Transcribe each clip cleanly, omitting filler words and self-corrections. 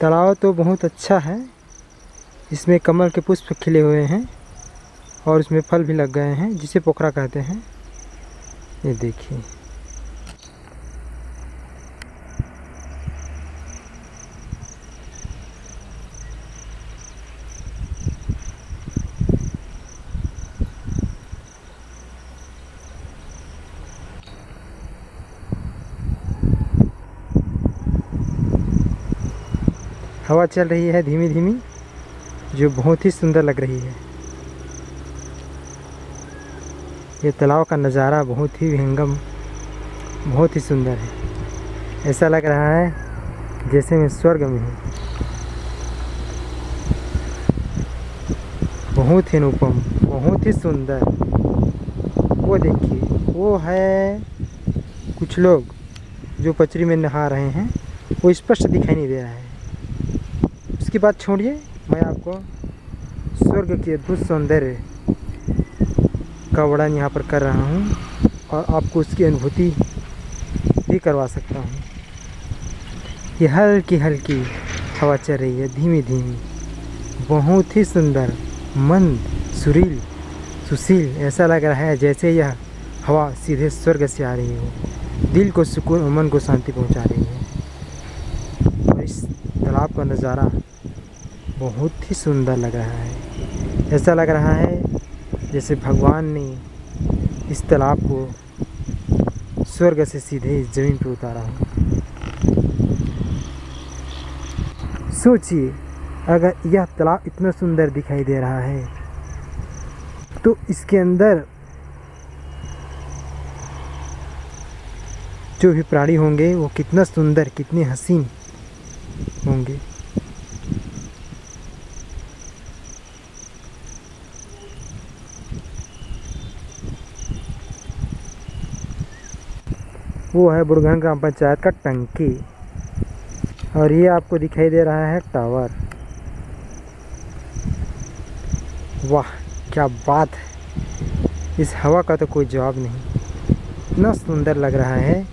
तालाब तो बहुत अच्छा है। इसमें कमल के पुष्प खिले हुए हैं और इसमें फल भी लग गए हैं जिसे पोखरा कहते हैं। ये देखिए, हवा चल रही है धीमी धीमी, जो बहुत ही सुंदर लग रही है। ये तालाब का नज़ारा बहुत ही विहंगम, बहुत ही सुंदर है। ऐसा लग रहा है जैसे मैं स्वर्ग में हूँ। बहुत ही अनुपम, बहुत ही सुंदर। वो देखिए, वो है कुछ लोग जो पचरी में नहा रहे हैं। वो स्पष्ट दिखाई नहीं दे रहा है। उसकी बात छोड़िए, मैं आपको स्वर्ग के अद्भुत सौंदर्य का वर्णन यहाँ पर कर रहा हूँ और आपको उसकी अनुभूति भी करवा सकता हूँ। ये हल्की हल्की हवा चल रही है, धीमी धीमी, बहुत ही सुंदर, मंद, सुरील, सुशील। ऐसा लग रहा है जैसे यह हवा सीधे स्वर्ग से आ रही हो, दिल को सुकून और मन को शांति पहुँचा रही है। और इस तालाब का नज़ारा बहुत ही सुंदर लग रहा है। ऐसा लग रहा है जैसे भगवान ने इस तालाब को स्वर्ग से सीधे इस ज़मीन पर उतारा हो। सोचिए, अगर यह तालाब इतना सुंदर दिखाई दे रहा है तो इसके अंदर जो भी प्राणी होंगे वो कितना सुंदर, कितने हसीन होंगे। वो है बुढ़गन ग्राम पंचायत का टंकी और ये आपको दिखाई दे रहा है टावर। वाह, क्या बात है! इस हवा का तो कोई जवाब नहीं। इतना सुंदर लग रहा है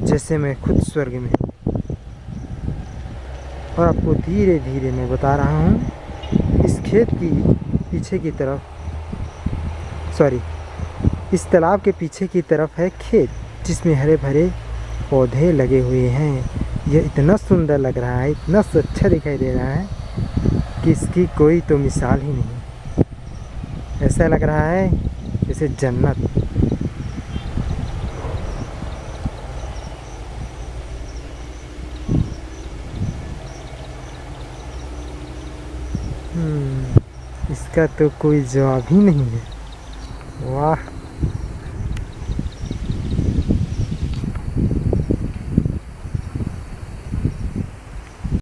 जैसे मैं खुद स्वर्ग में हूँ। और आपको धीरे धीरे मैं बता रहा हूँ, इस खेत की पीछे की तरफ, इस तालाब के पीछे की तरफ है खेत, जिसमें हरे भरे पौधे लगे हुए हैं। यह इतना सुंदर लग रहा है, इतना अच्छा दिखाई दे रहा है कि इसकी कोई तो मिसाल ही नहीं। ऐसा लग रहा है जैसे जन्नत। इसका तो कोई जवाब ही नहीं है। वाह।